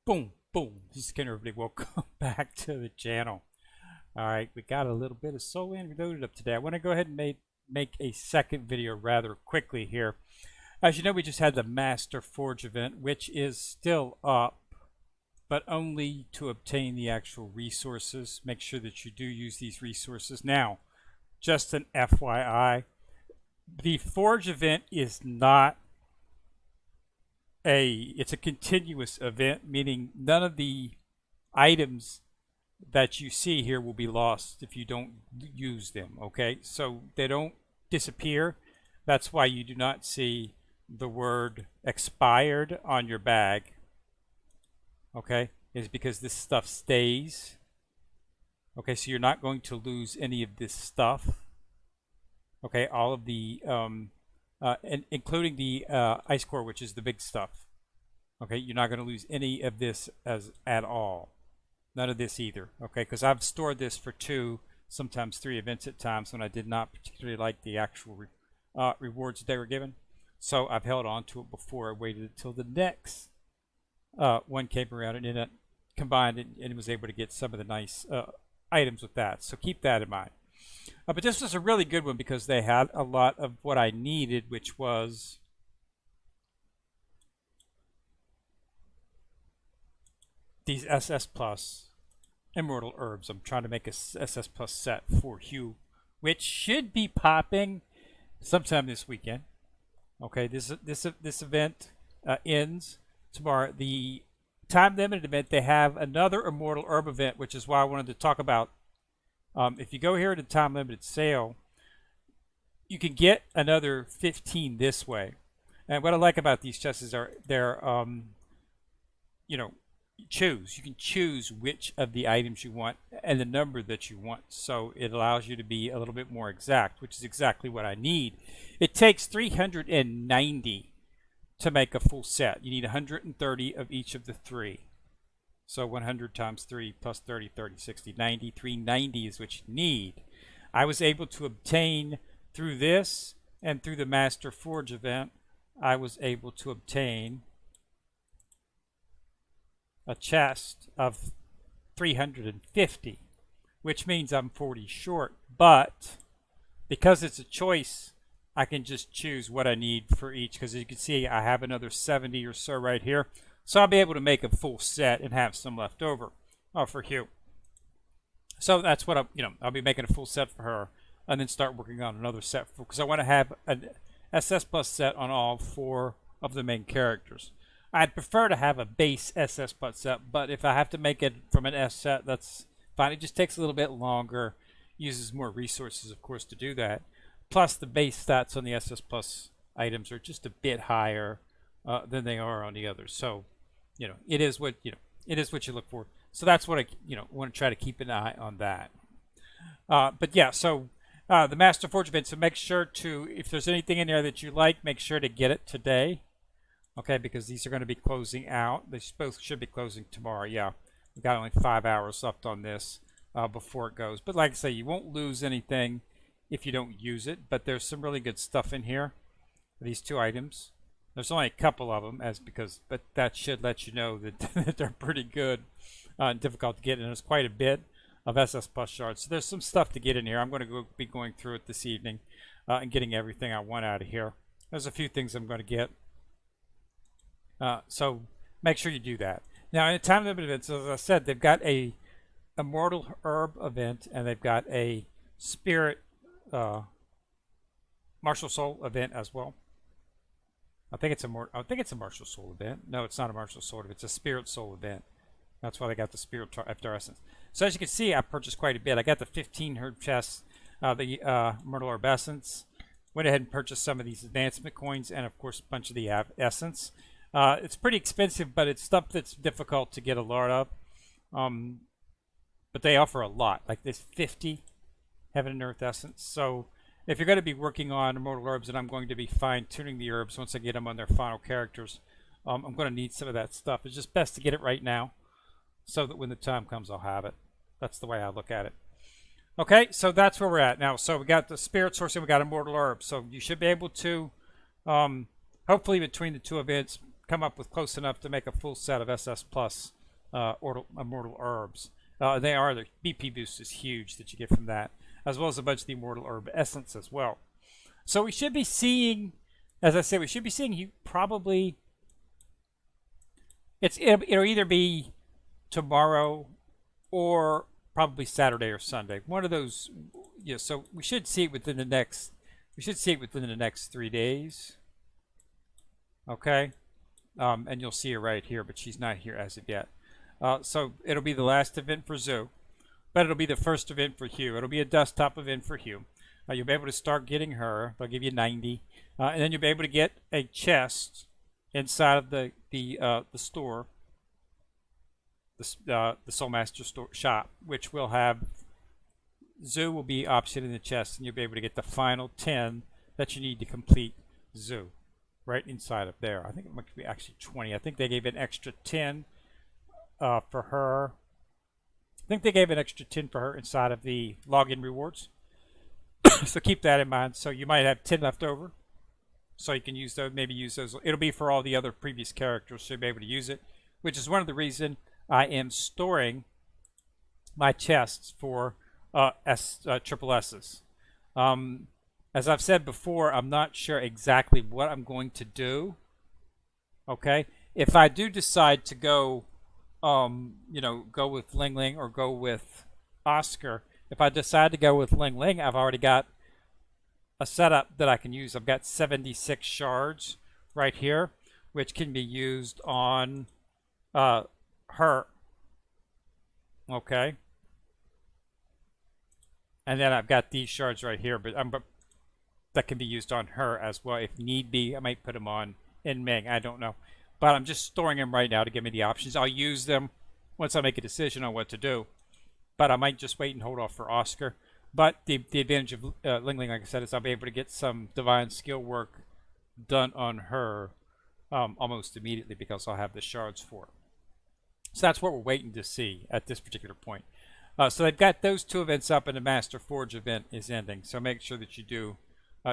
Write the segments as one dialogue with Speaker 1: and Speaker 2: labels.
Speaker 1: Boom, boom. Just again, everybody, welcome back to the channel. All right, we got a little bit of Soul and Reloaded up today. I want to go ahead and make a second video rather quickly here. As you know, we just had the Master Forge event, which is still up, but only to obtain the actual resources. Make sure that you do use these resources. Now, just an FYI, the Forge event is not it's a continuous event, meaning none of the items that you see here will be lost if you don't use them, okay? So they don't disappear. That's why you do not see the word expired on your bag, okay? Is because this stuff stays. Okay, so you're not going to lose any of this stuff. Okay, all of the and including the ice core, which is the big stuff. Okay, you're not going to lose any of this at all. None of this either. Okay, because I've stored this for 2, sometimes 3 events at times when I did not particularly like the actual rewards they were given. So I've held on to it before I waited until the next one came around, and then it combined and was able to get some of the nice items with that. So keep that in mind. But this was a really good one because they had a lot of what I needed, which was these SS Plus Immortal Herbs. I'm trying to make a SS Plus set for Hugh, which should be popping sometime this weekend. Okay, this event ends tomorrow. The time-limited event, they have another Immortal Herb event, which is why I wanted to talk about. If you go here to time limited sale, you can get another 15 this way. And what I like about these chests is they're you know, you can choose which of the items you want and the number that you want. So it allows you to be a little bit more exact, which is exactly what I need. It takes 390 to make a full set. You need 130 of each of the 3. So 100 times 3 plus 30, 30, 60, 90. 390 is what you need. I was able to obtain through this and through the Master Forge event, I was able to obtain a chest of 350, which means I'm 40 short. But because it's a choice, I can just choose what I need for each. Because as you can see, I have another 70 or so right here. So I'll be able to make a full set and have some left over for Hugh. So that's what I'll be making a full set for her, and then start working on another set because I want to have an SS Plus set on all 4 of the main characters. I'd prefer to have a base SS Plus set, but if I have to make it from an S set, that's fine. It just takes a little bit longer, uses more resources, of course, to do that. Plus, the base stats on the SS Plus items are just a bit higher than they are on the others. So it is what it is what you look for. So that's what I want to try to keep an eye on that. But yeah, so the Master Forge event. So make sure to, if there's anything in there that you like, make sure to get it today. Okay, because these are going to be closing out. They both should be closing tomorrow. Yeah, we've got only 5 hours left on this before it goes. But like I say, you won't lose anything if you don't use it. But there's some really good stuff in here. These 2 items. There's only a couple of them, but that should let you know that, that they're pretty good and difficult to get. And there's quite a bit of SS Plus shards. So there's some stuff to get in here. I'm going to be going through it this evening and getting everything I want out of here. There's a few things I'm going to get. So make sure you do that. Now, in the time limit events, as I said, they've got a Immortal Herb event and they've got a Spirit Martial Soul event as well. I think it's a Martial Soul event. No, it's not a Martial Soul event. It's a Spirit Soul event. That's why they got the Spirit After Essence. So as you can see, I purchased quite a bit. I got the 15 herb chests, the Immortal Herb Essence. Went ahead and purchased some of these advancement coins and, of course, a bunch of the essence. It's pretty expensive, but it's stuff that's difficult to get a lot of. But they offer a lot. Like this 50 Heaven and Earth Essence. So if you're going to be working on Immortal Herbs, and I'm going to be fine-tuning the herbs once I get them on their final characters, I'm going to need some of that stuff. It's just best to get it right now so that when the time comes, I'll have it. That's the way I look at it. Okay, so that's where we're at now. So we got the Spirit Source and we got Immortal Herbs. So you should be able to, hopefully between the 2 events, come up with close enough to make a full set of SS Plus immortal herbs. They are the BP boost is huge that you get from that, as well as a bunch of the immortal herb essence as well. So we should be seeing, as I said, we should be seeing you probably. It'll either be tomorrow or probably Saturday or Sunday. One of those. Yeah. So we should see it within the next. We should see it within the next 3 days. Okay. And you'll see her right here, but she's not here as of yet. So it'll be the last event for Zoo, but it'll be the first event for Hugh. It'll be a desktop event for Hugh. You'll be able to start getting her. They'll give you 90, and then you'll be able to get a chest inside of the store, the Soulmaster store shop, which will have Zoo will be option in the chest, and you'll be able to get the final 10 that you need to complete Zoo right inside of there. I think it might be actually 20. I think they gave an extra 10 for her. I think they gave an extra 10 for her inside of the login rewards. So keep that in mind. So you might have 10 left over. So you can use those, maybe use those. It'll be for all the other previous characters, so you'll be able to use it, which is one of the reasons I am storing my chests for triple S's. As I've said before, I'm not sure exactly what I'm going to do. Okay, if I do decide to go, go with Ling Ling or go with Oscar. If I decide to go with Ling Ling, I've already got a setup that I can use. I've got 76 shards right here, which can be used on her. Okay. And then I've got these shards right here, but that can be used on her as well. If need be, I might put them on in Ming. I don't know. But I'm just storing them right now to give me the options. I'll use them once I make a decision on what to do. But I might just wait and hold off for Oscar. But the advantage of Ling Ling, like I said, is I'll be able to get some divine skill work done on her almost immediately because I'll have the shards for it. So that's what we're waiting to see at this particular point. So they've got those two events up, and the Master Forge event is ending. So make sure that you do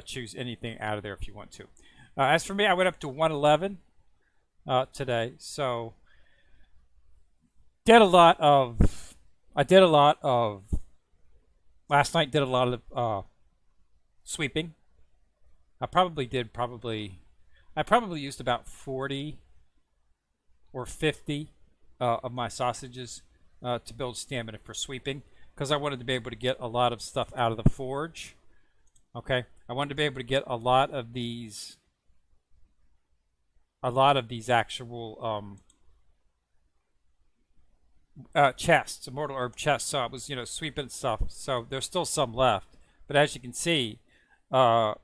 Speaker 1: choose anything out of there if you want to. As for me, I went up to 111 today. So I did a lot of last night. Did a lot of sweeping. I probably used about 40 or 50 of my sausages to build stamina for sweeping, because I wanted to be able to get a lot of stuff out of the forge. Okay, I wanted to be able to get a lot of these actual chests, immortal herb chests. So I was sweeping stuff. So there's still some left, but as you can see, I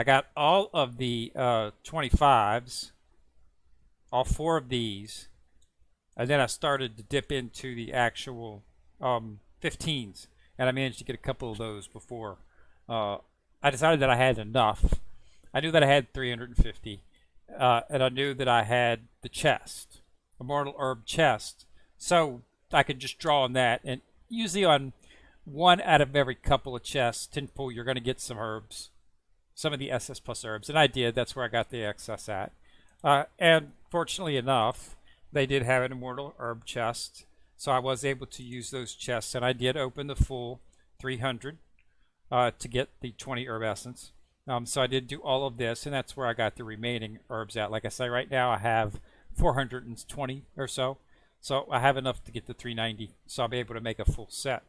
Speaker 1: got all of the 25s, all 4 of these. And then I started to dip into the actual 15s, and I managed to get a couple of those before I decided that I had enough. I knew that I had 350, and I knew that I had the chest, Immortal Herb chest, so I could just draw on that. And usually on 1 out of every couple of chests, 10 pull, you're going to get some herbs, some of the SS plus herbs, and I did. That's where I got the excess at. And fortunately enough, they did have an immortal herb chest, so I was able to use those chests, and I did open the full 300 to get the 20 herb essence. So I did do all of this, and that's where I got the remaining herbs at. Like I say, right now I have 420 or so, so I have enough to get the 390, so I'll be able to make a full set.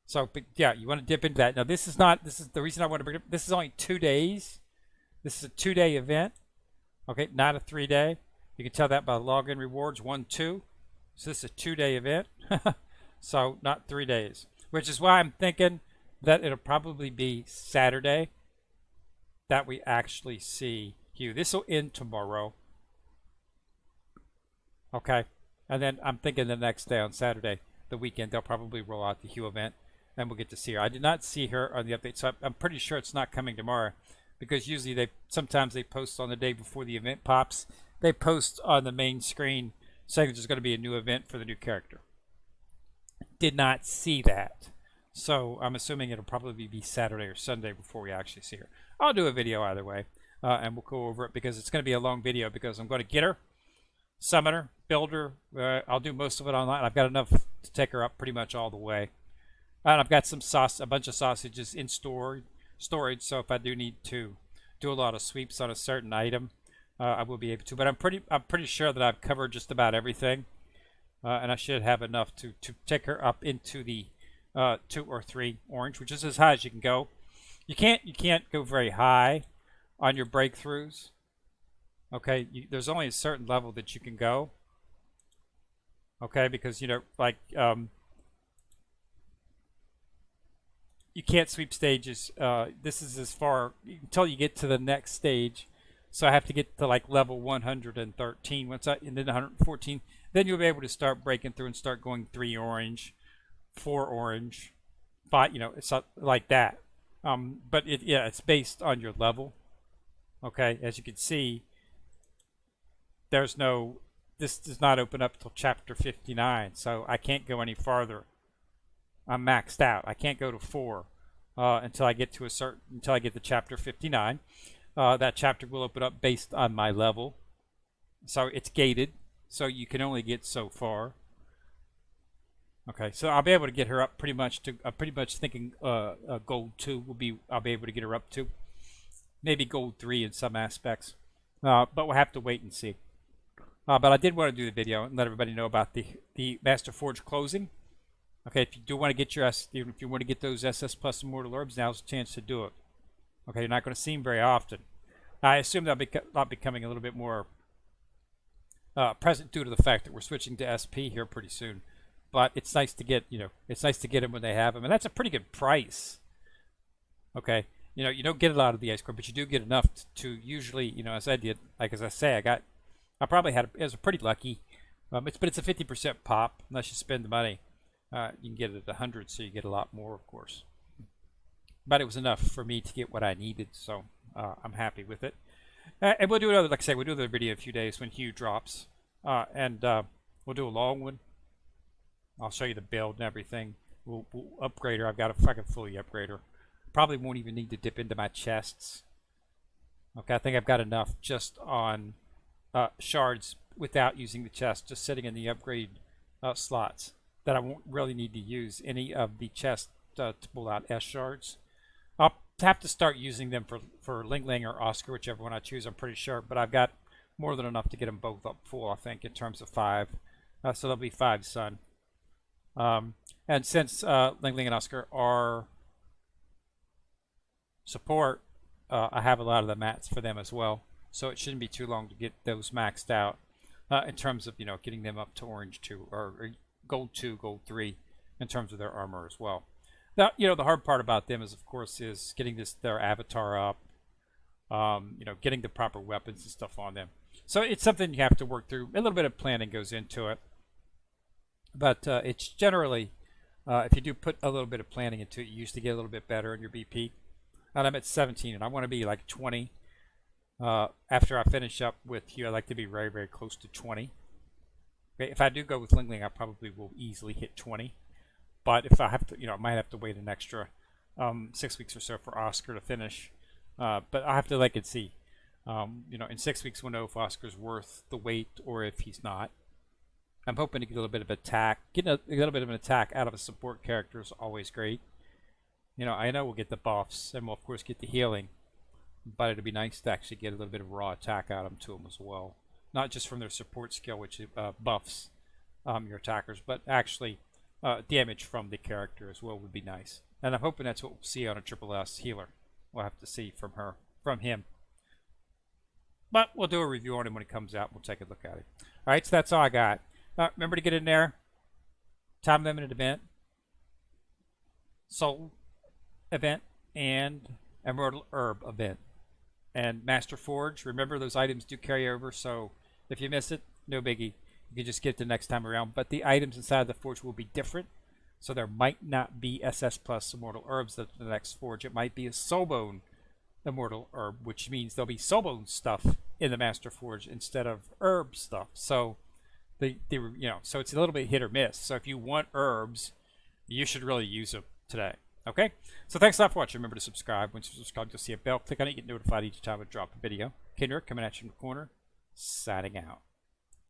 Speaker 1: So, but yeah, you want to dip into that. Now, this is the reason I want to bring it up. This is only 2 days. This is a 2-day event, okay, not a 3-day. You can tell that by login rewards 1, 2. So this is a 2-day event. So not 3 days. Which is why I'm thinking that it'll probably be Saturday that we actually see Hugh. This will end tomorrow. Okay. And then I'm thinking the next day on Saturday, the weekend, they'll probably roll out the Hugh event and we'll get to see her. I did not see her on the update, so I'm pretty sure it's not coming tomorrow, because usually sometimes they post on the day before the event pops. They post on the main screen saying there's going to be a new event for the new character. Did not see that. So I'm assuming it'll probably be Saturday or Sunday before we actually see her. I'll do a video either way, and we'll go over it, because it's going to be a long video, because I'm going to get her. Summoner, Builder, I'll do most of it online. I've got enough to take her up pretty much all the way. And I've got a bunch of sausages in storage. So if I do need to do a lot of sweeps on a certain item, I will be able to. But I'm pretty sure that I've covered just about everything, and I should have enough to take her up into the 2 or 3 orange, which is as high as you can go. You can't go very high on your breakthroughs. Okay, there's only a certain level that you can go. Okay, because like you can't sweep stages. This is as far until you get to the next stage. So I have to get to like level 113 and then 114. Then you'll be able to start breaking through and start going 3 orange, 4 orange, 5. It's not like that. But it's based on your level. Okay, as you can see, this does not open up till chapter 59, so I can't go any farther. I'm maxed out. I can't go to 4 until I get to chapter 59. That chapter will open up based on my level, so it's gated, so you can only get so far. Okay, so I'll be able to get her up pretty much thinking gold 2 I'll be able to get her up to, maybe gold 3 in some aspects, but we'll have to wait and see. But I did want to do the video and let everybody know about the Master Forge closing. Okay, if you do want to get even if you want to get those SS Plus Immortal Orbs, now's the chance to do it. Okay, you're not going to see them very often. I assume they'll be becoming a little bit more present due to the fact that we're switching to SP here pretty soon. But it's nice to get them when they have them, and that's a pretty good price. Okay, you don't get a lot of the ice core, but you do get enough to usually, as I did, as I say, I probably had it was pretty lucky. But it's a 50% pop unless you spend the money. You can get it at 100, so you get a lot more, of course. But it was enough for me to get what I needed, so I'm happy with it. And we'll do another, like I say, we'll do another video in a few days when Hugh drops, and we'll do a long one. I'll show you the build and everything. We'll upgrade her. I've got a fucking fully upgrade her. Probably won't even need to dip into my chests. Okay, I think I've got enough just on shards without using the chest, just sitting in the upgrade slots, that I won't really need to use any of the chests to pull out S shards. I'll have to start using them for Ling Ling or Oscar, whichever one I choose, I'm pretty sure. But I've got more than enough to get them both up full, I think, in terms of 5. So there'll be 5 Sun. And since Ling Ling and Oscar are support, I have a lot of the mats for them as well. So it shouldn't be too long to get those maxed out in terms of, getting them up to Orange 2 or Gold 2, Gold 3 in terms of their armor as well. Now, the hard part about them is getting their avatar up, getting the proper weapons and stuff on them. So it's something you have to work through. A little bit of planning goes into it. But it's generally, if you do put a little bit of planning into it, you used to get a little bit better in your BP. And I'm at 17, and I want to be like 20. After I finish up with Hugh, I'd like to be very, very close to 20. Okay, if I do go with Ling Ling, I probably will easily hit 20. But if I have to, I might have to wait an extra 6 weeks or so for Oscar to finish. But I have to and see. In 6 weeks we'll know if Oscar's worth the wait or if he's not. I'm hoping to get a little bit of attack. Getting a little bit of an attack out of a support character is always great. I know we'll get the buffs and we'll of course get the healing, but it'd be nice to actually get a little bit of raw attack out of them to them as well. Not just from their support skill, which buffs your attackers, but actually damage from the character as well would be nice. And I'm hoping that's what we'll see on a Triple S healer. We'll have to see from him. But we'll do a review on him when it comes out. We'll take a look at it. All right, so that's all I got. Remember to get in there. Time limited event, soul event, and Immortal Herb event. And Master Forge, remember those items do carry over, so if you miss it, no biggie. You can just get it the next time around. But the items inside the forge will be different, so there might not be SS Plus Immortal Herbs at the next forge. It might be a Soulbone Immortal Herb, which means there'll be Soulbone stuff in the Master Forge instead of herb stuff. So so it's a little bit hit or miss. So if you want herbs, you should really use them today. Okay? So thanks a lot for watching. Remember to subscribe. Once you subscribe, you'll see a bell. Click on it. You get notified each time I drop a video. Kendrick coming at you in the corner. Signing out.